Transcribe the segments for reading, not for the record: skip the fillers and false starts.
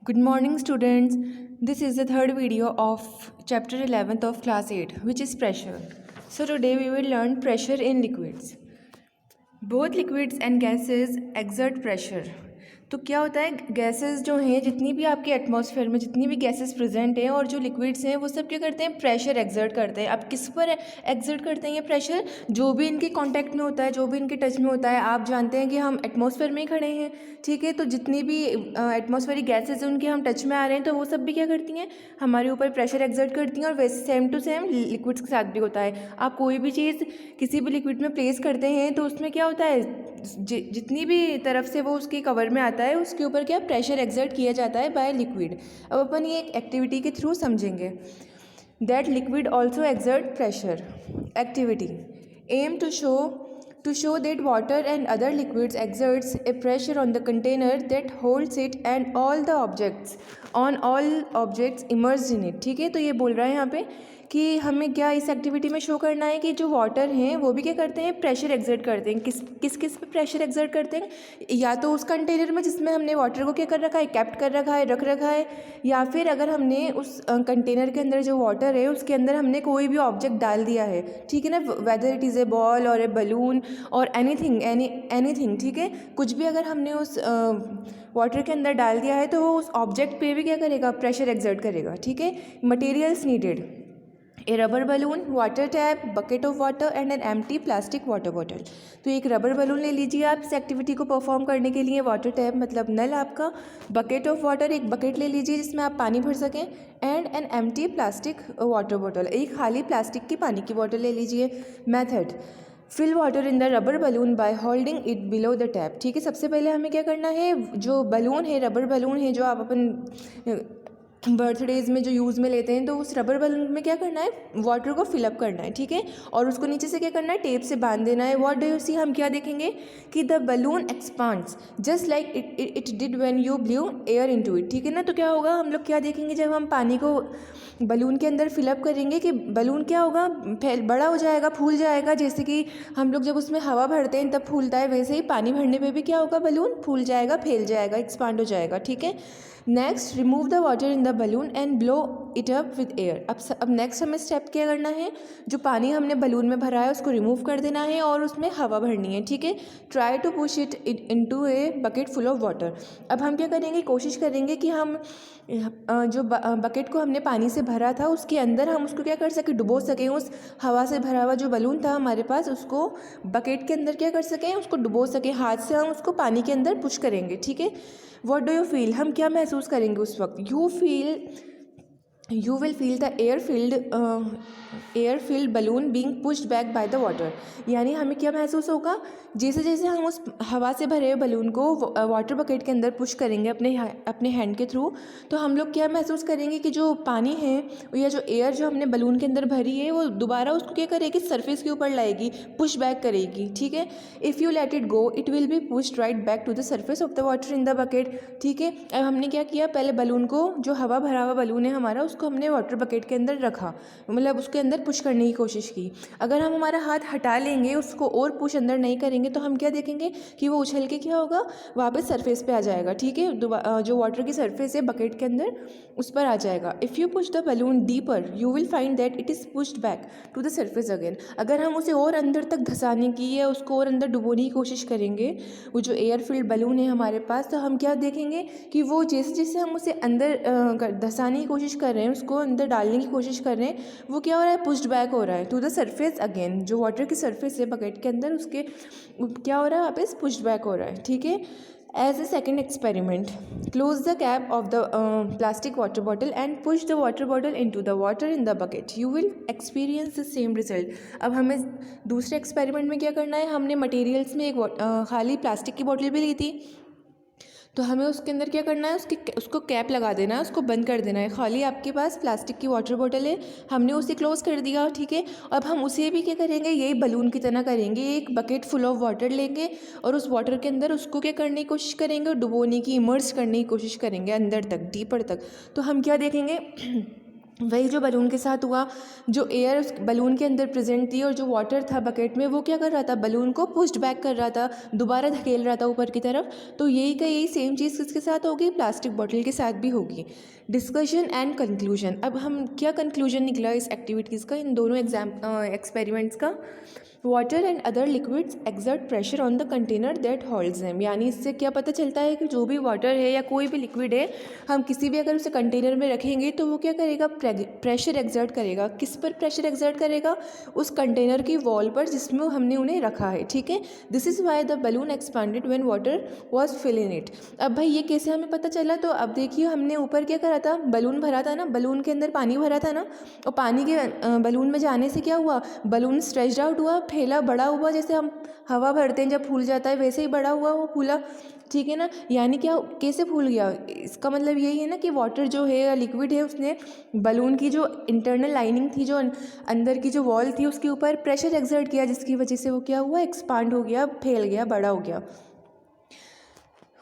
Good morning, students. This is the third video of chapter 11th of class 8, which is pressure. So, today we will learn pressure in liquids. Both liquids and gases exert pressure. तो क्या होता है, gases जो हैं, जितनी भी आपके atmosphere में जितनी भी गैसेस प्रेजेंट हैं और जो लिक्विड्स हैं, वो सब क्या करते हैं, प्रेशर एक्सर्ट करते हैं. अब किस पर एक्सर्ट करते हैं ये प्रेशर? जो भी इनके कांटेक्ट में होता है, जो भी इनके टच में होता है. आप जानते हैं कि हम एटमॉस्फेयर में ही खड़े हैं, ठीक है. तो जितनी भी एटमॉस्फेरिक गैसेज हैं उनके हम टच में आ रहे हैं, तो वो सब भी क्या करती हैं, हमारे ऊपर प्रेशर एक्सर्ट करती हैं. और वैसे सेम टू सेम लिक्विड्स के साथ भी होता है. आप कोई भी चीज़ किसी भी लिक्विड में प्लेस करते हैं तो उसमें क्या होता है, जितनी भी तरफ से वो उसके कवर में आता है उसके ऊपर क्या प्रेशर एक्सर्ट किया जाता है बाय लिक्विड. अब अपन ये एक एक्टिविटी के थ्रू समझेंगे. That liquid also exert pressure. Activity aim to show that water and other liquids exerts a pressure on the container that holds it and all the objects immersed in it. ठीक है, तो ये बोल रहा है यहाँ पे कि हमें क्या इस एक्टिविटी में शो करना है कि जो वाटर हैं वो भी क्या करते हैं, प्रेशर एक्सर्ट करते हैं. किस पे प्रेशर एक्सर्ट करते हैं? या तो उस कंटेनर में जिसमें हमने वाटर को क्या कर रखा है, कैप्ट कर रखा है, रख रखा है. या फिर अगर हमने उस कंटेनर के अंदर जो वाटर है उसके अंदर हमने कोई भी ऑब्जेक्ट डाल दिया है, ठीक है ना, whether it is a ball और ए बलून और एनीथिंग, ठीक है. कुछ भी अगर हमने उस वाटर के अंदर डाल दिया है तो वो उस ऑब्जेक्ट पे भी क्या करेगा, प्रेशर एक्सर्ट करेगा. ठीक है. Materials needed: A rubber balloon, water tap, bucket of water and an empty plastic water bottle. तो एक रबर बलून ले लीजिए आप इस एक्टिविटी को परफॉर्म करने के लिए. वाटर टैप मतलब नल आपका. बकेट ऑफ वाटर, एक बकेट ले लीजिए जिसमें आप पानी भर सकें. And an empty plastic water bottle, एक खाली प्लास्टिक की पानी की बॉटल ले लीजिए. Method: fill water in the rubber balloon by holding it below the tap. ठीक है, सबसे पहले हमें क्या करना है, जो बलून है, रबर बलून है जो आप अपन बर्थडेज में जो यूज़ में लेते हैं, तो उस रबर बलून में क्या करना है, वाटर को फिलअप करना है. ठीक है. और उसको नीचे से क्या करना है, टेप से बांध देना है. व्हाट डू यू सी, हम क्या देखेंगे कि the balloon expands just like it did when you blue air into it. ठीक है ना. तो क्या होगा, हम लोग क्या देखेंगे, जब हम पानी को बलून के अंदर फिलअप करेंगे कि बलून क्या होगा, बड़ा हो जाएगा, फूल जाएगा. जैसे कि हम लोग जब उसमें हवा भरते हैं तब फूलता है, वैसे ही पानी भरने पे भी क्या होगा, बलून फूल जाएगा, फैल जाएगा, एक्सपांड हो जाएगा. ठीक है. Next, remove the water in the balloon and blow it up with air. अब नेक्स्ट हमें स्टेप क्या करना है, जो पानी हमने बलून में भरा है उसको रिमूव कर देना है और उसमें हवा भरनी है. ठीक है. Try to push it into a bucket full of water. अब हम क्या करेंगे, कोशिश करेंगे कि हम जो बकेट को हमने पानी से भरा था उसके अंदर हम उसको क्या कर सकें, डुबो सकें. उस हवा से भरा हुआ जो बलून था हमारे पास, उसको बकेट के अंदर क्या कर सकें, उसको डुबो सकें. हाथ से हम उसको पानी के अंदर पुश करेंगे. ठीक है. व्हाट डू यू फील, हम क्या महसूस करेंगे उस वक्त, you will feel the air filled balloon being pushed back by the water. यानी हमें क्या महसूस होगा, जैसे जैसे हम उस हवा से भरे हुए बलून को वाटर बकेट के अंदर पुश करेंगे अपने हैंड के थ्रू, तो हम लोग क्या महसूस करेंगे कि जो पानी है या जो एयर जो हमने बलून के अंदर भरी है वो दोबारा उसको क्या करेगी, सरफेस के ऊपर लाएगी, पुश बैक करेगी. ठीक है. If you let it go it will be pushed right back to the surface of the water in the bucket. ठीक है. अब हमने क्या किया, पहले बलून को, जो हवा भरा हुआ बलून है हमारा, उसको हमने वाटर बकेट के अंदर रखा, मतलब उसके अंदर पुश करने की कोशिश की. अगर हम हमारा हाथ हटा लेंगे, उसको और पुश अंदर नहीं करेंगे, तो हम क्या देखेंगे कि वो उछल के क्या होगा, वापस सरफेस पे आ जाएगा. ठीक है. जो वाटर की सरफेस है बकेट के अंदर, उस पर आ जाएगा. If you push the balloon deeper you will find that it is pushed back to the surface again. अगर हम उसे और अंदर तक धंसाने की या उसको और अंदर डुबोने की कोशिश करेंगे, वो जो एयर फिल्ड बलून है हमारे पास, तो हम क्या देखेंगे कि वो जैसे जैसे हम उसे अंदर धंसाने की कोशिश कर रहे हैं, उसको अंदर डालने की कोशिश कर रहे हैं, वो क्या हो रहा है, पुश्ड बैक हो रहा है टू द सरफेस अगेन. जो वाटर की सरफेस है बकेट के अंदर, उसके क्या हो रहा है, वापस पुश्ड बैक हो रहा है. ठीक है. As a second experiment, close the cap of the plastic water bottle and push the water bottle into the water in the bucket. You will experience the same result. अब हमें दूसरे experiment में क्या करना है, हमने मटेरियल्स में एक खाली प्लास्टिक की बोतल भी ली थी, तो हमें उसके अंदर क्या करना है, उसको कैप लगा देना है, उसको बंद कर देना है. खाली आपके पास प्लास्टिक की वाटर बॉटल है, हमने उसे क्लोज कर दिया. ठीक है. अब हम उसे भी क्या करेंगे, यही बलून की तरह करेंगे, एक बकेट फुल ऑफ वाटर लेंगे और उस वाटर के अंदर उसको क्या करने की कोशिश करेंगे, डुबोने की, इमर्स करने की कोशिश करेंगे अंदर तक, डीपर तक. तो हम क्या देखेंगे वही जो बलून के साथ हुआ, जो एयर उस बलून के अंदर प्रेजेंट थी और जो वाटर था बकेट में, वो क्या कर रहा था, बलून को पुश्ड बैक कर रहा था, दोबारा धकेल रहा था ऊपर की तरफ। तो यही का यही सेम चीज़ किसके साथ होगी, प्लास्टिक बॉटल के साथ भी होगी। Discussion and conclusion. अब हम क्या कंक्लूजन निकला इस एक्टिविटीज़ का, इन दोनों एक्सपेरिमेंट्स का। Water and other liquids exert pressure on the container that holds them. यानी इससे क्या पता चलता है कि जो भी वाटर है या कोई भी लिक्विड है, हम किसी भी अगर उसे कंटेनर में रखेंगे तो वो क्या करेगा, प्रेशर एक्सर्ट करेगा। किस पर प्रेशर एक्सर्ट करेगा, उस कंटेनर की वॉल पर जिसमें हमने उन्हें रखा है, ठीक है। This is why the balloon expanded when water was fill in it. अब भाई ये कैसे हमें पता चला, तो अब देखिए हमने ऊपर क्या करा था, बलून भरा था ना, बलून के अंदर पानी भरा था ना, और पानी के बलून में जाने से क्या हुआ, बलून स्ट्रेच्ड आउट हुआ, फैला, बड़ा हुआ। जैसे हम हवा भरते हैं जब फूल जाता है, वैसे ही बड़ा हुआ, वो फूला, ठीक है ना। यानी क्या, कैसे फूल गया, इसका मतलब यही है ना कि वाटर जो है या लिक्विड है, उसने बलून की जो इंटरनल लाइनिंग थी, जो अंदर की जो वॉल थी, उसके ऊपर प्रेशर एक्सर्ट किया, जिसकी वजह से वो क्या हुआ, एक्सपांड हो गया, फैल गया, बड़ा हो गया।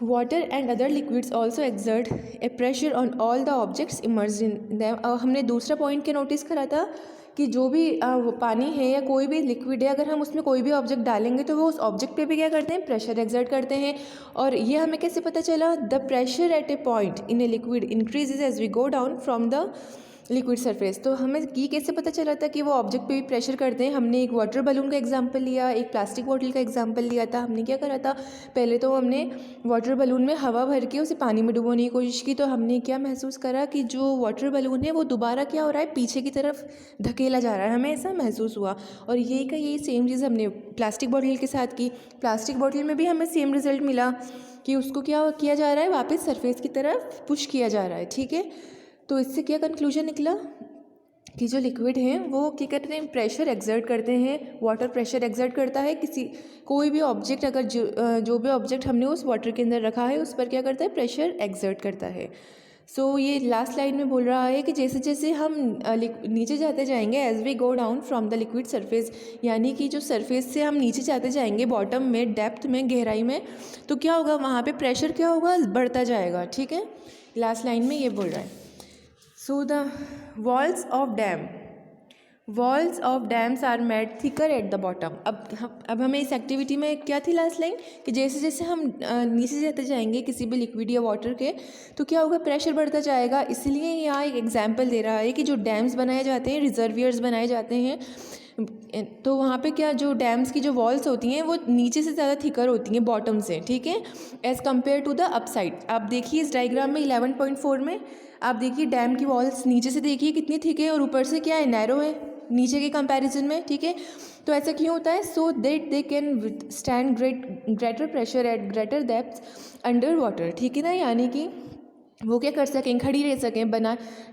Water and other liquids also exert A pressure on all the objects immersed in them. हमने दूसरा पॉइंट क्या नोटिस करा था कि जो भी वो पानी है या कोई भी लिक्विड है, अगर हम उसमें कोई भी ऑब्जेक्ट डालेंगे तो वो उस ऑब्जेक्ट पे भी क्या करते हैं, प्रेशर एक्सर्ट करते हैं। और ये हमें कैसे पता चला, the pressure at a point in a liquid increases as we go down from the liquid surface. तो हमें ये कैसे पता चला था कि वो ऑब्जेक्ट पे भी प्रेशर करते हैं। हमने एक वाटर बलून का एग्जांपल लिया, एक प्लास्टिक बॉटल का एग्जांपल लिया था। हमने क्या करा था, पहले तो हमने वाटर बलून में हवा भर के उसे पानी में डुबोने की कोशिश की। तो हमने क्या महसूस करा कि जो वाटर बलून है वो दोबारा क्या हो रहा है, पीछे की तरफ धकेला जा रहा है, हमें ऐसा महसूस हुआ। और यही का यही सेम चीज़ हमने प्लास्टिक बॉटल के साथ की। प्लास्टिक बॉटल में भी हमें सेम रिजल्ट मिला कि उसको क्या किया जा रहा है, वापस सरफेस की तरफ पुश किया जा रहा है, ठीक है। तो इससे क्या कंक्लूजन निकला कि जो लिक्विड हैं वो क्या करते हैं, प्रेशर एक्सर्ट करते हैं। वाटर प्रेशर एक्सर्ट करता है, कोई भी ऑब्जेक्ट, अगर जो भी ऑब्जेक्ट हमने उस वाटर के अंदर रखा है उस पर क्या करता है, प्रेशर एक्सर्ट करता है। सो ये लास्ट लाइन में बोल रहा है कि जैसे जैसे हम नीचे जाते जाएंगे, as we go down from the liquid surface, यानी कि जो सरफेस से हम नीचे जाते जाएंगे, बॉटम में, डेप्थ में, गहराई में, तो क्या होगा, वहाँ पे प्रेशर क्या होगा, बढ़ता जाएगा, ठीक है। लास्ट लाइन में ये बोल रहा है। So the walls of dams are made thicker at the bottom। अब हमें इस एक्टिविटी में क्या थी लास्ट लाइन, कि जैसे जैसे हम नीचे जाते जाएंगे किसी भी लिक्विड या वाटर के, तो क्या होगा, प्रेशर बढ़ता जाएगा। इसलिए यहाँ एक एग्जांपल दे रहा है कि जो डैम्स बनाए जाते हैं, रिजर्वियर्स बनाए जाते हैं, तो वहाँ पे क्या, जो डैम्स की जो वॉल्स होती हैं वो नीचे से ज़्यादा थिकर होती हैं बॉटम से, ठीक है, as compare to the upside. आप देखिए इस डायग्राम में 11.4 में आप देखिए डैम की वॉल्स नीचे से देखिए कितनी थिक है, और ऊपर से क्या है, नैरो है नीचे के कंपैरिजन में, ठीक है। तो ऐसा क्यों होता है, so that they can stand greater pressure at greater depth under water, ठीक है ना। यानी कि वो क्या कर सकें, खड़ी रह सकें,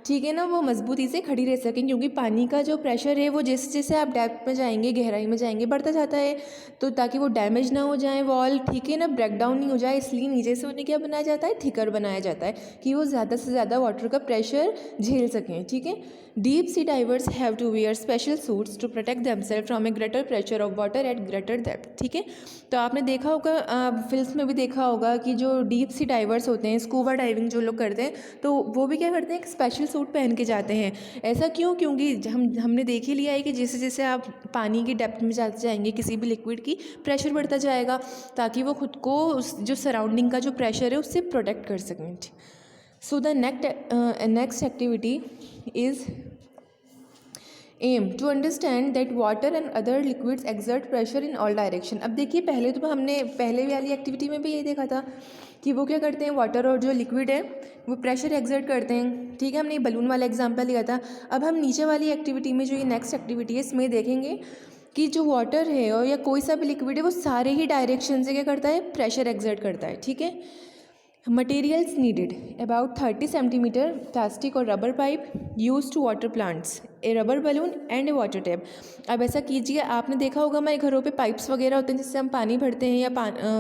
ठीक है ना, वो मजबूती से खड़ी रह सकें, क्योंकि पानी का जो प्रेशर है वो जैसे जैसे आप डेप्थ में जाएंगे, गहराई में जाएंगे, बढ़ता जाता है। तो ताकि वो डैमेज ना हो जाए वॉल, ठीक है ना, ब्रेक डाउन नहीं हो जाए, इसलिए नीचे से उन्हें क्या बनाया जाता है, थिकर बनाया जाता है, कि वो ज़्यादा से ज़्यादा वाटर का प्रेशर झेल सकें, ठीक है। Deep sea divers have to wear special suits to protect themselves from a greater pressure of water at greater depth, ठीक है। तो आपने देखा होगा, फिल्म्स में भी देखा होगा कि जो डीप सी डाइवर्स होते हैं, स्कूबा डाइविंग जो लोग करते हैं, तो वो भी क्या करते हैं, एक स्पेशल सूट पहन के जाते हैं। ऐसा क्यों, क्योंकि हमने देख ही लिया है कि जैसे जैसे आप पानी की डेप्थ में जाते जाएंगे किसी भी लिक्विड की, प्रेशर बढ़ता जाएगा, ताकि वो खुद को उस जो सराउंडिंग का जो प्रेशर है उससे प्रोटेक्ट कर सकें। So the next activity is aim to understand that water and other liquids exert pressure in all direction. अब देखिए, पहले तो हमने पहले वाली एक्टिविटी में भी यही देखा था कि वो क्या करते हैं, वाटर और जो लिक्विड है वो प्रेशर एक्सर्ट करते हैं, ठीक है। हमने ये बलून वाला एग्जांपल लिया था। अब हम नीचे वाली एक्टिविटी में, जो ये नेक्स्ट एक्टिविटी है, इसमें देखेंगे कि जो वाटर है और या कोई सा भी लिक्विड है वो सारे ही डायरेक्शन से क्या करता है, प्रेशर एक्सर्ट करता है, ठीक है। Materials needed about 30 centimetre plastic और rubber pipe use to water plants, a rubber balloon and a water tap. अब ऐसा कीजिए, आपने देखा होगा हमारे घरों पे पाइप्स वगैरह होते हैं जिससे हम पानी भरते हैं या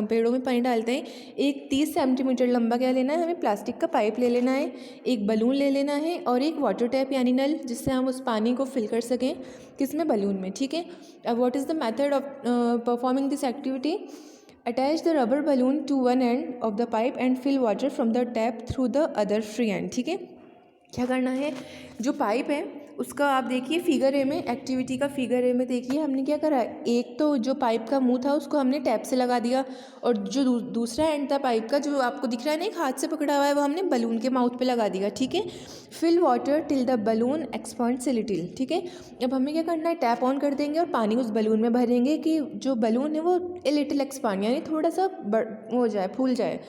पेड़ों में पानी डालते हैं। एक 30 सेंटीमीटर लंबा क्या लेना है, हमें प्लास्टिक का पाइप ले लेना है, एक बलून ले लेना है और एक वाटर टैप यानी नल, जिससे हम उस पानी को फिल कर सकें, किसमें, बलून में, ठीक है। अब what is the method of performing this activity, attach the rubber balloon to one end of the pipe and fill water from the tap through the other free end, ठीक है। क्या करना है, जो पाइप है उसका आप देखिए फिगर ए में, एक्टिविटी का फिगर ए में देखिए हमने क्या करा है, एक तो जो पाइप का मुंह था उसको हमने टैप से लगा दिया, और जो दूसरा एंड था पाइप का जो आपको दिख रहा है ना एक हाथ से पकड़ा हुआ है, वो हमने बलून के माउथ पे लगा दिया। ठीक है, fill water till the balloon expands a little. ठीक है, अब हमें क्या करना है, टैप ऑन कर देंगे और पानी उस बलून में भरेंगे कि जो बलून है वो ए लिटिल एक्सपांड यानी थोड़ा सा हो जाए, फूल जाए।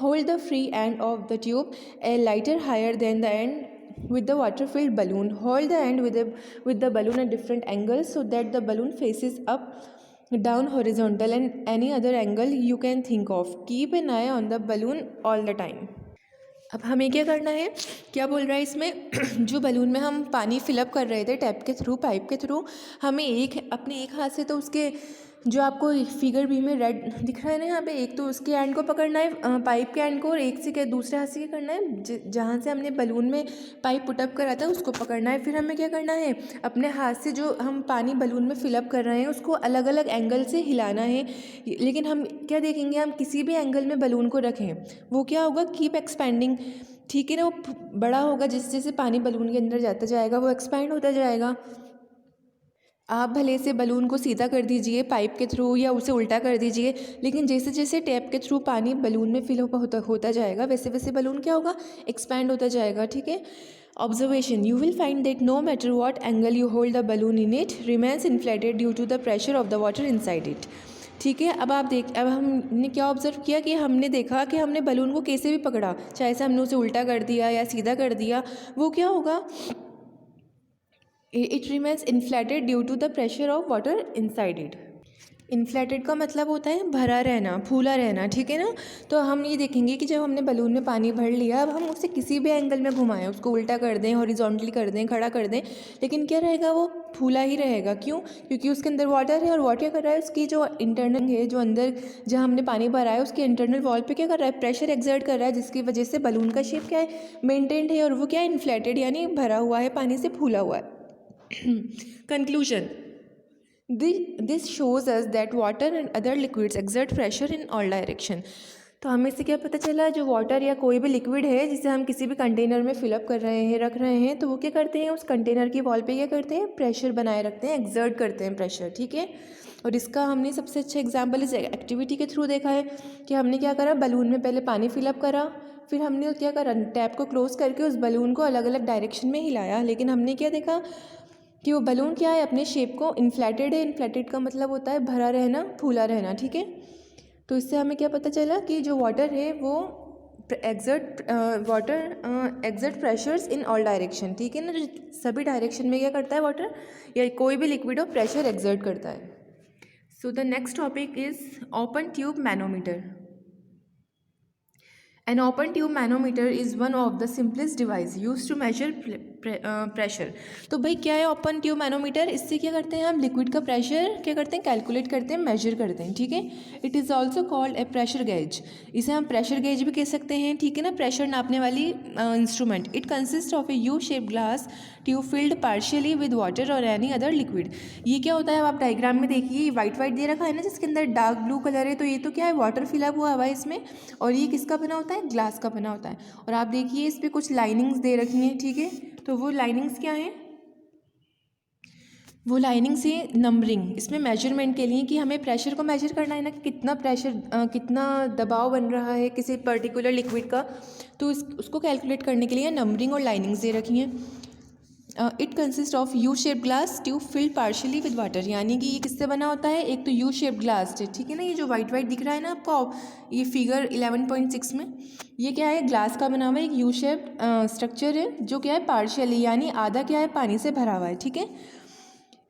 Hold the free end of the tube a lighter higher than the end with the water filled balloon. Hold the end with the balloon at different angles so that the balloon faces up, down, horizontal and any other angle you can think of. Keep an eye on the balloon all the time. अब हमें क्या करना है, क्या बोल रहा है इसमें जो बलून में हम पानी फिलअप कर रहे थे टैप के थ्रू, पाइप के थ्रू, हमें अपने एक हाथ से तो उसके जो आपको फिगर बी में रेड दिख रहा है ना यहाँ पे, एक तो उसके एंड को पकड़ना है पाइप के एंड को, और एक से क्या दूसरे हाथ से क्या करना है, जहाँ से हमने बलून में पाइप पुटअप करा था उसको पकड़ना है। फिर हमें क्या करना है, अपने हाथ से जो हम पानी बलून में फिलअप कर रहे हैं उसको अलग अलग एंगल से हिलाना है। लेकिन हम क्या देखेंगे, हम किसी भी एंगल में बलून को रखें वो क्या होगा, कीप एक्सपेंडिंग। ठीक है ना, वो बड़ा होगा, जैसे जैसे पानी बलून के अंदर जाता जाएगा वो एक्सपैंड होता जाएगा। आप भले से बलून को सीधा कर दीजिए पाइप के थ्रू या उसे उल्टा कर दीजिए, लेकिन जैसे जैसे टैप के थ्रू पानी बलून में फिल होता जाएगा वैसे वैसे बलून क्या होगा, एक्सपैंड होता जाएगा। ठीक है, observation, you will find that no matter what angle you hold the balloon in it remains inflated due to the pressure of the water inside it. ठीक है, अब अब हमने क्या ऑब्जर्व किया कि हमने देखा कि हमने बलून को कैसे भी पकड़ा, चाहे से हमने उसे उल्टा कर दिया या सीधा कर दिया, वो क्या होगा, it remains inflated due to the pressure of water inside it. Inflated का मतलब होता है भरा रहना, फूला रहना। ठीक है ना, तो हम ये देखेंगे कि जब हमने बलून में पानी भर लिया, अब हम उसे किसी भी एंगल में घुमाएं, उसको उल्टा कर दें, हॉरिजॉन्टली कर दें, खड़ा कर दें, लेकिन क्या रहेगा, वो फूला ही रहेगा। क्यों, क्योंकि उसके अंदर वाटर है, और वाटर कर रहा है उसकी जो इंटरनल है, जो अंदर जहाँ हमने पानी भरा है उसके इंटरनल वॉल पे क्या कर रहा है, प्रेशर एक्सर्ट कर रहा है, जिसकी वजह से बलून का शेप क्या है, मेंटेन्ड है, और वो क्या है, इन्फ्लेटेड यानी भरा हुआ है, पानी से फूला हुआ है। Conclusion, this shows us that water and other liquids exert pressure in all direction. तो हमें इससे क्या पता चला, जो वाटर या कोई भी लिक्विड है जिसे हम किसी भी कंटेनर में फिलअप कर रहे हैं, रख रहे हैं, तो वो क्या करते हैं, उस कंटेनर की वॉल पे क्या करते हैं, प्रेशर बनाए रखते हैं, एक्सर्ट करते हैं प्रेशर। ठीक है, और इसका हमने सबसे अच्छा एग्जाम्पल इस एक्टिविटी के थ्रू देखा है कि हमने क्या करा, बलून में पहले पानी फिलअप करा, फिर हमने क्या करा, टैप को क्लोज करके उस बलून को अलग अलग डायरेक्शन में हिलाया, लेकिन हमने क्या देखा कि वो बलून क्या है, अपने शेप को इन्फ्लेटेड है। इन्फ्लेटेड का मतलब होता है भरा रहना, फूला रहना। ठीक है, तो इससे हमें क्या पता चला कि जो वाटर है वो एक्सर्ट प्रेशर्स इन ऑल डायरेक्शन। ठीक है ना, जो सभी डायरेक्शन में क्या करता है वाटर या कोई भी लिक्विड हो, प्रेशर एक्सर्ट करता है। सो the next topic is open tube manometer. An open tube manometer is one of the simplest device used to measure pressure। तो भाई क्या है ओपन ट्यूब मैनोमीटर, इससे क्या करते हैं हम, लिक्विड का प्रेशर क्या करते हैं, कैलकुलेट करते हैं, मेजर करते हैं। ठीक है, it is also called a pressure gauge, इसे हम प्रेशर गेज भी कह सकते हैं। ठीक है ना, प्रेशर नापने वाली instrument. It consist of A U shape glass tube field partially with water और एनी अदर लिक्विड। ये क्या होता है, आप डायग्राम में देखिए, वाइट वाइट दे रखा है ना, जिसके अंदर डार्क ब्लू कलर है, तो ये तो क्या है, वाटर फिलअप हुआ है इसमें, और ये किसका बना होता है, ग्लास का बना होता है। और आप देखिए इस पर कुछ लाइनिंग्स दे रखी हैं। ठीक है, तो वो लाइनिंग्स क्या हैं, वो लाइनिंग्स है नंबरिंग, इसमें मेजरमेंट के लिए कि हमें प्रेशर को मेजर करना है ना, कि कितना प्रेशर कितना दबाव बन रहा है किसी पर्टिकुलर लिक्विड का, तो उसको कैलकुलेट करने के लिए नंबरिंग और लाइनिंग्स दे रखी हैं। It consist of U shape glass tube field partially with water, यानी कि ये किससे बना होता है, एक तो यू शेप ग्लास है। ठीक है ना, ये जो वाइट वाइट दिख रहा है ना आपको, ये फिगर 11.6 में, ये क्या है, ग्लास का बना हुआ है एक यू शेप स्ट्रक्चर है, जो क्या है, पार्शियली यानी आधा क्या है, पानी से भरा हुआ है। ठीक है,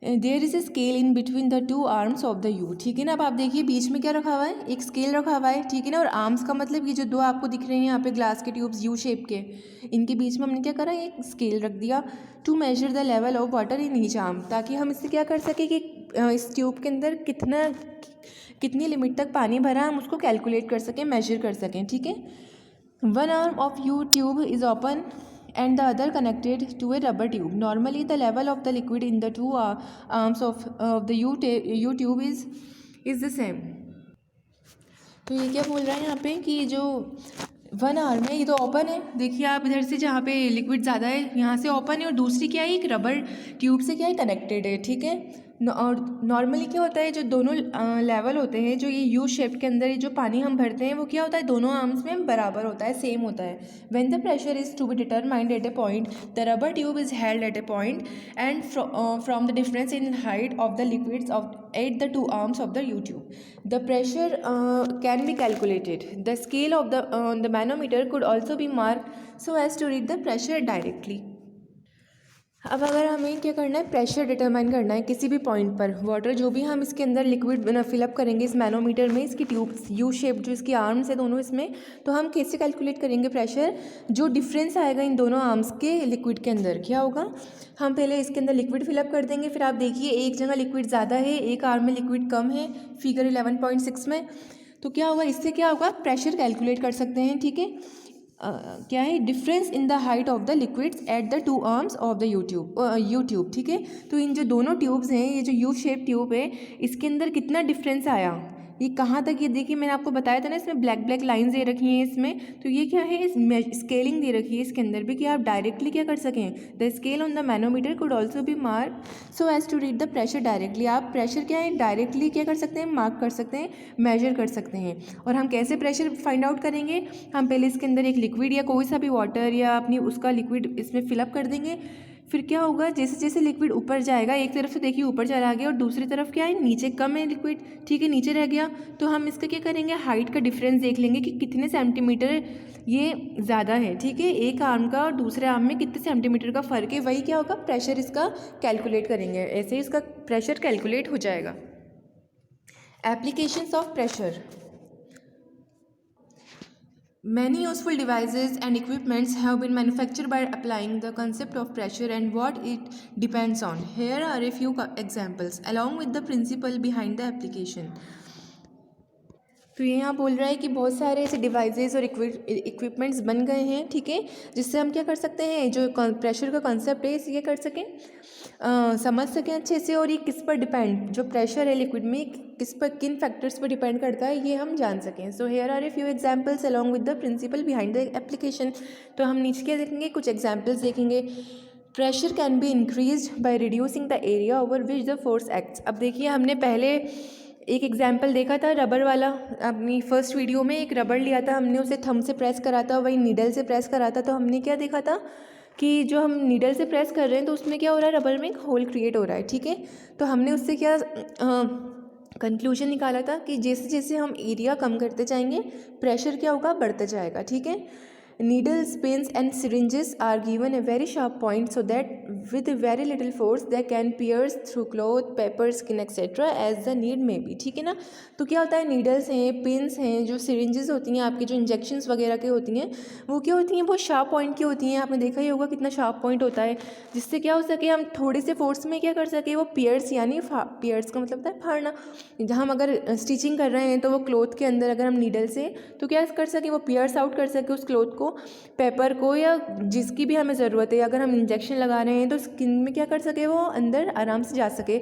there is a scale in between the two arms of the U. ठीक है ना, अब आप देखिए बीच में क्या रखा हुआ है, एक स्केल रखा हुआ है। ठीक है ना, और आर्म्स का मतलब ये जो दो आपको दिख रहे हैं यहाँ पे ग्लास के ट्यूब्स यू शेप के, इनके बीच में हमने क्या करा, एक स्केल रख दिया to measure the level of water in each arm, ताकि हम इससे क्या कर सकें कि इस ट्यूब के अंदर कितनी लिमिट तक पानी भरा, हम उसको कैलकुलेट कर सकें, मेजर कर सकें। ठीक है, one arm of you tube is open and the other connected to a rubber tube. Normally the level of the liquid in the two arms of the U tube is the same। तो ये क्या बोल रहा है यहाँ पे कि जो 1 आवर में ये तो ओपन है, देखिए आप इधर से जहाँ पे लिक्विड ज़्यादा है यहाँ से ओपन है, और दूसरी क्या है, एक रबर ट्यूब से क्या है कनेक्टेड है, ठीक है। और नॉर्मली क्या होता है, जो दोनों लेवल होते हैं, जो ये यू शेप के अंदर ये जो पानी हम भरते हैं वो क्या होता है, दोनों आर्म्स में बराबर होता है, सेम होता है। When the pressure is to be determined at a point, the rubber tube is held at a point and from the difference in height of the liquids of at the two arms of the U tube. The pressure can be calculated. The scale of the manometer could also be marked so as to read the pressure directly. अब अगर हमें क्या करना है, pressure determine करना है किसी भी पॉइंट पर, वाटर जो भी हम इसके अंदर लिक्विड फिलअप करेंगे इस मैनोमीटर में, इसकी ट्यूब यू शेप जो इसकी आर्म्स है दोनों इसमें, तो हम कैसे कैलकुलेट करेंगे प्रेशर, जो डिफरेंस आएगा इन दोनों आर्म्स के लिक्विड के अंदर क्या होगा, हम पहले इसके अंदर लिक्विड फिलअप कर देंगे, फिर आप देखिए एक जगह लिक्विड ज़्यादा है, एक आर्म में लिक्विड कम है, फिगर 11.6 में, तो क्या होगा, इससे क्या होगा, प्रेशर कैलकुलेट कर सकते हैं, ठीक है। क्या है, difference in the height of the liquids at the two arms of the you tube, ठीक है। तो इन जो दोनों ट्यूब्स हैं, ये जो यू शेप ट्यूब है, इसके अंदर कितना डिफरेंस आया, ये कहाँ तक, ये देखिए मैंने आपको बताया था ना, इसमें ब्लैक ब्लैक लाइंस दे रखी हैं इसमें, तो ये क्या है, इस स्केलिंग दे रखी है इसके अंदर भी कि आप डायरेक्टली क्या कर सकें, the scale on the manometer could also be mark so as to read the pressure directly. आप प्रेशर क्या है डायरेक्टली क्या कर सकते हैं, मार्क कर सकते हैं, मेजर कर सकते हैं। और हम कैसे प्रेशर फाइंड आउट करेंगे, हम पहले इसके अंदर एक लिक्विड या कोई सा भी वाटर या अपनी उसका लिक्विड इसमें फिलअप कर देंगे, फिर क्या होगा, जैसे जैसे लिक्विड ऊपर जाएगा, एक तरफ से देखिए ऊपर चला गया और दूसरी तरफ क्या है, नीचे कम है लिक्विड, ठीक है, नीचे रह गया, तो हम इसका क्या करेंगे, हाइट का डिफरेंस देख लेंगे कि कितने सेंटीमीटर ये ज़्यादा है, ठीक है, एक आर्म का और दूसरे आर्म में कितने सेंटीमीटर का फ़र्क है, वही क्या होगा, प्रेशर इसका कैलकुलेट करेंगे, ऐसे ही इसका प्रेशर कैलकुलेट हो जाएगा। Applications of pressure. Many useful devices and equipments have been manufactured by applying the concept of pressure and what it depends on. Here are a few examples along with the principle behind the application. तो ये यहाँ बोल रहा है कि बहुत सारे ऐसे डिवाइसेस और इक्विपमेंट्स बन गए हैं, ठीक है, जिससे हम क्या कर सकते हैं, जो प्रेशर का कॉन्सेप्ट है इसे कर सकें, समझ सकें अच्छे से, और ये किस पर डिपेंड, जो प्रेशर है लिक्विड में किस पर, किन फैक्टर्स पर डिपेंड करता है, ये हम जान सकें। So here are a few examples along with the principle behind the application. तो हम नीचे क्या देखेंगे, कुछ एग्जांपल्स देखेंगे। Pressure can be increased by reducing the area over which the force acts. अब देखिए हमने पहले एक एग्जाम्पल देखा था रबर वाला, अपनी फर्स्ट वीडियो में एक रबर लिया था हमने, उसे थंब से प्रेस करा था, वही नीडल से प्रेस करा था, तो हमने क्या देखा था कि जो हम नीडल से प्रेस कर रहे हैं तो उसमें क्या हो रहा है, रबर में एक होल क्रिएट हो रहा है, ठीक है। तो हमने उससे क्या कंक्लूजन निकाला था कि जैसे जैसे हम एरिया कम करते जाएंगे प्रेशर क्या होगा, बढ़ते जाएगा, ठीक है। Needles, pins and syringes are given a very sharp point so that with very little force they can pierce through cloth, paper, skin etc. as the need may be, ठीक है ना। तो क्या होता है, नीडल्स हैं, पिन्स हैं, जो सिरिंजेस होती हैं आपकी, जो इंजेक्शंस वगैरह की होती हैं, वो क्या होती हैं, बहुत शार्प पॉइंट की होती हैं, आपने देखा ही होगा कितना शार्प पॉइंट होता है, जिससे क्या हो सके, हम थोड़े से फोर्स में क्या कर सके, वो पियर्स, यानी पियर्स का मतलब होता है फाड़ना, जहाँ हम अगर स्टिचिंग कर रहे हैं तो वो क्लोथ के अंदर अगर हम नीडल से तो क्या कर सके, वो पियर्स आउट कर सके उस क्लोथ को, पेपर को, या जिसकी भी हमें ज़रूरत है, अगर हम इंजेक्शन लगा रहे हैं तो स्किन में क्या कर सके, वो अंदर आराम से जा सके,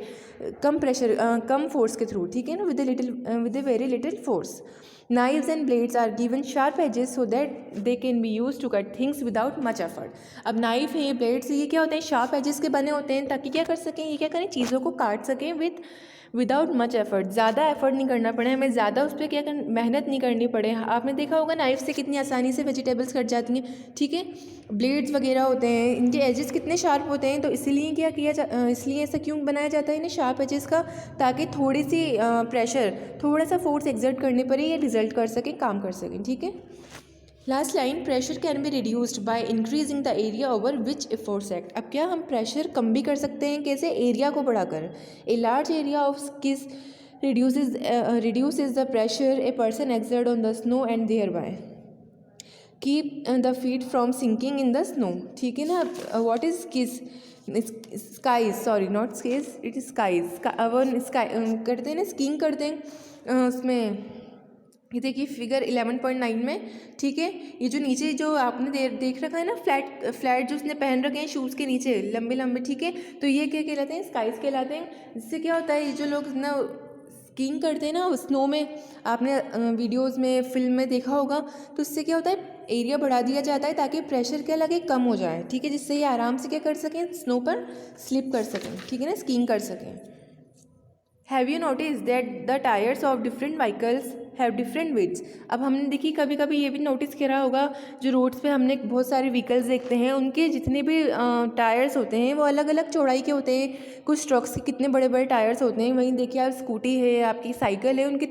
कम प्रेशर, कम फोर्स के थ्रू, ठीक है ना, with a very little force. Knives and blades are given sharp edges so that they can be used to cut things without much effort. अब नाइफ है, ब्लेड्स, ये क्या होते हैं, शार्प एजेस के बने होते हैं ताकि क्या कर सकें, ये क्या करें, चीज़ों को काट सकें विदाउट मच एफर्ट, ज़्यादा एफर्ट नहीं करना पड़े हमें, ज़्यादा उस पर क्या कर मेहनत नहीं करनी पड़े। आपने देखा होगा नाइफ से कितनी आसानी से वेजिटेबल्स कट जाती हैं, ठीक है। ब्लेड्स वगैरह होते हैं, इनके एजेस कितने शार्प होते हैं, तो इसलिए क्या इसलिए ऐसा क्यों बनाया जाता है इन्हें शार्प एजेस का, ताकि थोड़ी सी प्रेशर, थोड़ा सा फोर्स एक्सर्ट करने पर ही ये रिजल्ट कर सकें, काम कर सकें, ठीक है। Last line, pressure can be reduced by increasing the area over which a force act. अब क्या हम प्रेशर कम भी कर सकते हैं, कैसे, एरिया को बढ़ाकर। ए लार्ज एरिया ऑफ किस reduces the pressure a person exert on the snow and thereby keep the feet from sinking in the snow, ठीक है ना। what is kiss, skies, sorry not skies, it is skies, वो sky करते हैं ना, skiing करते हैं उसमें, ये देखिए फिगर 11.9 में, ठीक है। ये जो नीचे जो आपने देख रखा है ना, फ्लैट जो उसने पहन रखे हैं शूज़ के नीचे लंबे लंबे, ठीक है, तो ये क्या कहलाते हैं, स्काइज कहलाते हैं। इससे क्या होता है, ये जो लोग ना स्कीइंग करते हैं ना स्नो में, आपने वीडियोस में, फिल्म में देखा होगा, तो उससे क्या होता है एरिया बढ़ा दिया जाता है ताकि प्रेशर क्या लगे, कम हो जाए, ठीक है, जिससे ये आराम से क्या कर सकें, स्नो पर स्लिप कर सकें, ठीक है ना, स्कीइंग कर सकें। Have you notice that the tyres of different vehicles have different weights. अब हमने देखी कभी कभी ये भी नोटिस करा होगा, जो रोड्स पे हमने बहुत सारे व्हीकल्स देखते हैं, उनके जितने भी टायर्स होते हैं वो अलग अलग चौड़ाई के होते हैं। कुछ ट्रक्स के कितने बड़े बड़े टायर्स होते हैं, वहीं देखिए आप स्कूटी है, आपकी साइकिल है, उनके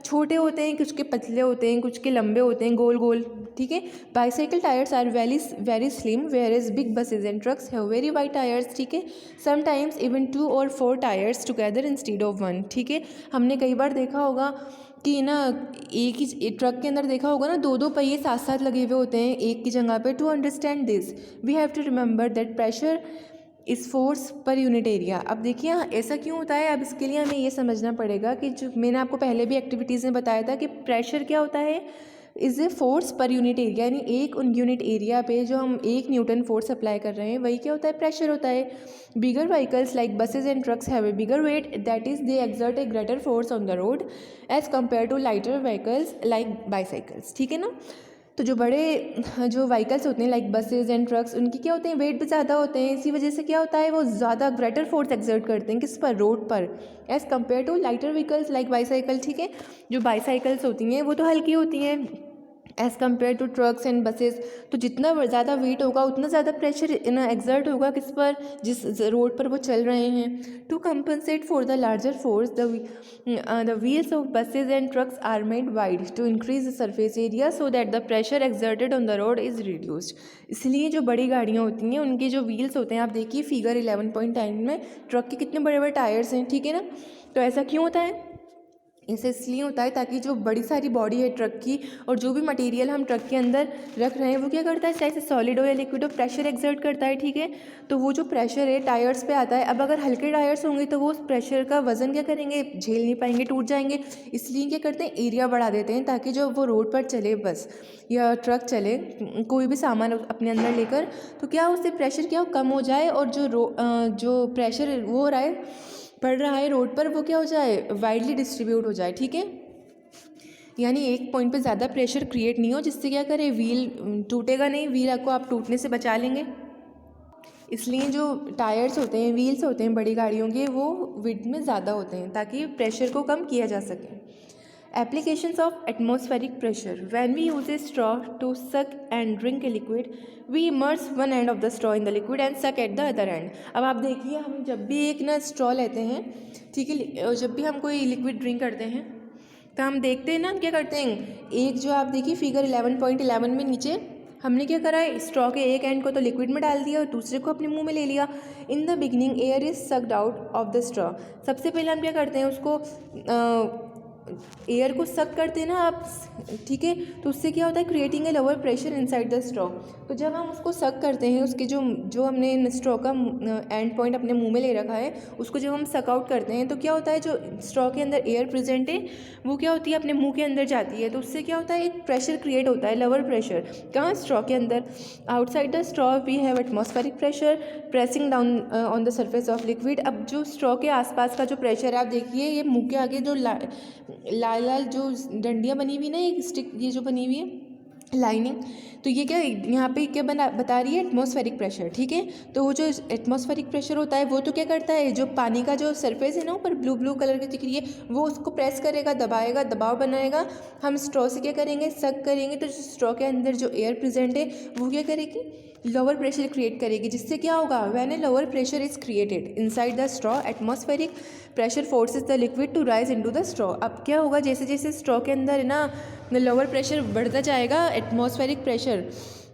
छोटे होते हैं, कुछ के पतले होते हैं, कुछ के लंबे होते हैं, गोल गोल, ठीक है। Bicycle tyres are very slim, where is big buses and trucks have very wide tyres, ठीक है। समटाइम्स इवन 2 और 4 टायर्स टुगेदर इंस्टेड ऑफ 1, ठीक है। हमने कई बार देखा होगा कि ना एक ही ट्रक के अंदर देखा होगा ना, 2 पहिए साथ साथ लगे हुए होते हैं एक की जगह पे। To understand this we have to remember that pressure is force per unit area. अब देखिए ऐसा क्यों होता है, अब इसके लिए हमें ये समझना पड़ेगा कि जो मैंने आपको पहले भी एक्टिविटीज़ में बताया था कि प्रेशर क्या होता है, is a force per unit area, यानी एक यूनिट एरिया पे जो हम 1 न्यूटन फोर्स अप्लाई कर रहे हैं वही क्या होता है, प्रेशर होता है। Bigger vehicles like buses and trucks have a bigger weight, that is they exert a greater force on the road as compared to lighter vehicles like bicycles, ठीक है ना। तो जो बड़े जो व्हीकल्स होते हैं लाइक बसेज एंड ट्रक्स, उनकी क्या होते हैं, वेट भी ज़्यादा होते हैं, इसी वजह से क्या होता है वो ज़्यादा ग्रेटर फोर्स एक्सर्ट करते हैं किस पर, रोड पर, as compare to lighter vehicles like bicycle, ठीक है। जो बाईसाइकिल्स होती हैं वो तो हल्की होती हैं as compare to trucks and buses. तो जितना ज़्यादा वेट होगा उतना ज़्यादा प्रेशर एक्सर्ट होगा किस पर, जिस रोड पर वो चल रहे हैं। To compensate for the larger force the wheels of buses and trucks are made wide to increase the surface area so that the pressure exerted on the road is reduced. इसलिए जो बड़ी गाड़ियाँ होती हैं उनके जो व्हील्स होते हैं, आप देखिए फिगर 11.9 में ट्रक के कितने बड़े बड़े टायर्स हैं, ठीक है ना। तो ऐसा क्यों होता है, इसे इसलिए होता है ताकि जो बड़ी सारी बॉडी है ट्रक की और जो भी मटेरियल हम ट्रक के अंदर रख रहे हैं वो क्या करता है, चाहे से सॉलिड हो या लिक्विड हो, प्रेशर एक्सर्ट करता है, ठीक है। तो वो जो प्रेशर है टायर्स पे आता है। अब अगर हल्के टायर्स होंगे तो वो उस प्रेशर का वजन क्या करेंगे, झेल नहीं पाएंगे, टूट जाएंगे। इसलिए क्या करते हैं, एरिया बढ़ा देते हैं ताकि जो वो रोड पर चले बस या ट्रक चले कोई भी सामान अपने अंदर लेकर, तो क्या उससे प्रेशर क्या कम हो जाए और जो प्रेशर वो हो रहा है पड़ रहा है रोड पर वो क्या हो जाए, वाइडली डिस्ट्रीब्यूट हो जाए, ठीक है। यानी एक पॉइंट पे ज़्यादा प्रेशर क्रिएट नहीं हो, जिससे क्या करे व्हील टूटेगा नहीं, व्हील को आप टूटने से बचा लेंगे। इसलिए जो टायर्स होते हैं, व्हील्स होते हैं बड़ी गाड़ियों के, वो विड्थ में ज़्यादा होते हैं ताकि प्रेशर को कम किया जा सके। Applications of atmospheric pressure. When we use a straw to suck and drink a liquid, we immerse one end of the straw in the liquid and suck at the other end. अब आप देखिए हम जब भी एक ना straw लेते हैं, ठीक है, जब भी हम कोई लिक्विड ड्रिंक करते हैं तो हम देखते हैं ना, हम क्या करते हैं, एक जो आप देखिए फिगर 11.11 में नीचे हमने क्या करा है, स्ट्रॉ के एक एंड को तो लिक्विड में डाल दिया और दूसरे को अपने मुंह में ले लिया। In the beginning air is sucked out of the straw. सबसे पहले हम क्या करते हैं, उसको एयर को सक करते हैं ना आप, ठीक है। तो उससे क्या होता है, creating a lower pressure inside the straw. तो जब हम उसको सक करते हैं, उसके जो हमने स्ट्रॉ का एंड पॉइंट अपने मुंह में ले रखा है उसको जब हम सक आउट करते हैं तो क्या होता है, जो स्ट्रॉ के अंदर एयर प्रेजेंट है वो क्या होती है, अपने मुंह के अंदर जाती है। तो उससे क्या होता है, एक प्रेशर क्रिएट होता है, लोअर प्रेशर। कहाँ, स्ट्रॉ के अंदर। Outside the straw we have atmospheric pressure pressing down on the surface of liquid. अब जो स्ट्रॉ के आसपास का जो प्रेशर है, आप देखिए ये मुंह के आगे जो लाल लाल जो डंडियाँ बनी हुई ना, एक स्टिक ये जो बनी हुई है लाइनिंग, तो ये क्या यहाँ पे क्या बता रही है, एटमॉस्फेरिक प्रेशर, ठीक है। तो वो जो एटमॉस्फेरिक प्रेशर होता है वो तो क्या करता है, जो पानी का जो सरफेस है ना ऊपर ब्लू ब्लू कलर की दिख रही है, वो उसको प्रेस करेगा, दबाएगा, दबाव बनाएगा। हम स्ट्रॉ से क्या करेंगे, सक करेंगे, तो स्ट्रॉ के अंदर जो एयर प्रेजेंट है वो क्या करेगी, लोअर प्रेशर क्रिएट करेगी। जिससे क्या होगा, when a lower pressure is created inside the straw atmospheric pressure forces the liquid to rise into the straw. अब क्या होगा, जैसे जैसे स्ट्रॉ के अंदर है ना लोअर प्रेशर बढ़ता जाएगा, एटमॉस्फेरिक प्रेशर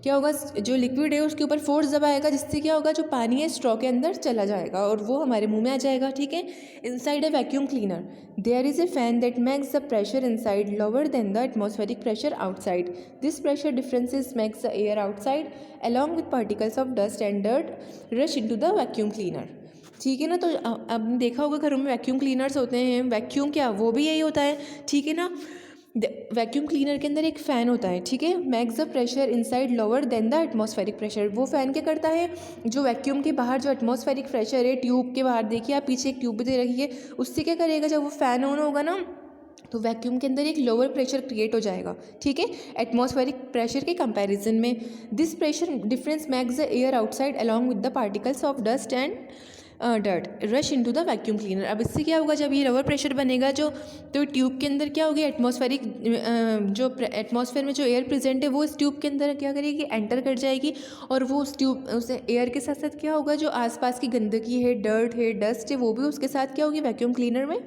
क्या होगा, जो लिक्विड है उसके ऊपर फोर्स दबाएगा, जिससे क्या होगा, जो पानी है स्ट्रॉ के अंदर चला जाएगा और वो हमारे मुंह में आ जाएगा, ठीक है। Inside a vacuum cleaner there is a fan that makes the pressure inside lower than the atmospheric pressure outside. This pressure differences makes the air outside along with particles of dust and dirt rush into the vacuum cleaner, ठीक है ना। तो अब देखा होगा घरों में vacuum cleaners होते हैं, वैक्यूम क्या वो भी यही होता है, ठीक है ना। वैक्यूम क्लीनर के अंदर एक फ़ैन होता है, ठीक है। Makes the pressure inside lower than the atmospheric pressure. वो फ़ैन क्या करता है, जो वैक्यूम के बाहर जो एटमॉस्फेरिक प्रेशर है ट्यूब के बाहर, देखिए आप पीछे एक ट्यूब भी दे रखी है, उससे क्या करेगा, जब वो फ़ैन ऑन होगा ना तो वैक्यूम के अंदर एक लोअर प्रेशर क्रिएट हो जाएगा, ठीक है, एटमॉस्फेरिक प्रेशर के कंपैरिजन में। This pressure difference makes the air outside along with the particles of dust and dirt rush into the vacuum cleaner. अब इससे क्या होगा, जब ये लोअर प्रेशर बनेगा जो, तो ट्यूब के अंदर क्या होगी, एटमॉस्फेरिक जो एटमॉस्फेयर में जो एयर प्रेजेंट है वो इस ट्यूब के अंदर क्या करेगी, एंटर कर जाएगी, और वो उस ट्यूब उस एयर के साथ साथ क्या होगा, जो आसपास की गंदगी है, डर्ट है, डस्ट है, वो भी उसके साथ क्या होगी, वैक्यूम क्लीनर में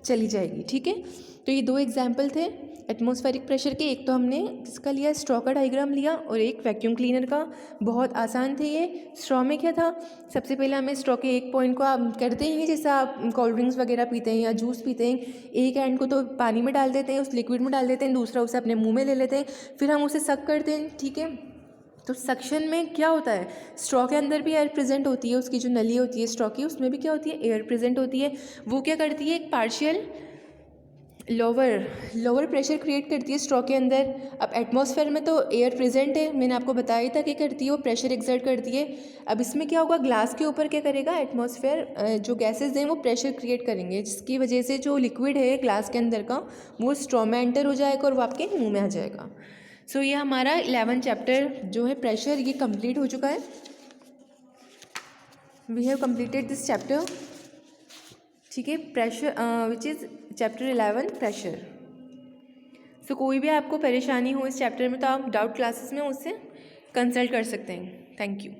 चली जाएगी, ठीक है। तो ये दो एग्जाम्पल थे एटमॉस्फेरिक प्रेशर के। एक तो हमने किसका लिया, स्ट्रॉ का डायग्राम लिया, और एक वैक्यूम क्लीनर का। बहुत आसान थे ये। स्ट्रॉ में क्या था, सबसे पहले हमें स्ट्रॉ के एक पॉइंट को आप करते हैं जैसे आप कोल्ड ड्रिंक्स वगैरह पीते हैं या जूस पीते हैं, एक एंड को तो पानी में डाल देते हैं, उस लिक्विड में डाल देते हैं, दूसरा उसे अपने मुँह में ले लेते हैं, फिर हम उसे सक करते हैं, ठीक है। तो सक्शन में क्या होता है, स्ट्रॉ के अंदर भी एयर प्रेजेंट होती है, उसकी जो नली होती है स्ट्रॉ की, उसमें भी क्या होती है, एयर प्रेजेंट होती है। वो क्या करती है, एक पार्शियल लोअर प्रेशर क्रिएट करती है स्ट्रॉ के अंदर। अब एटमॉस्फेयर में तो एयर प्रेजेंट है, मैंने आपको बताया था कि करती है, वो प्रेशर एक्सर्ट करती है। अब इसमें क्या होगा, ग्लास के ऊपर क्या करेगा, एटमॉस्फेयर जो गैसेज हैं वो प्रेशर क्रिएट करेंगे, जिसकी वजह से जो लिक्विड है ग्लास के अंदर का वो स्ट्रॉ में एंटर हो जाएगा और वो आपके मुँह में आ जाएगा। सो ये हमारा 11 चैप्टर जो है प्रेशर, ये कंप्लीट हो चुका है। We have completed this chapter, ठीक है, pressure which is chapter 11 pressure. So कोई भी आपको परेशानी हो इस चैप्टर में तो आप डाउट क्लासेस में उससे कंसल्ट कर सकते हैं। Thank you.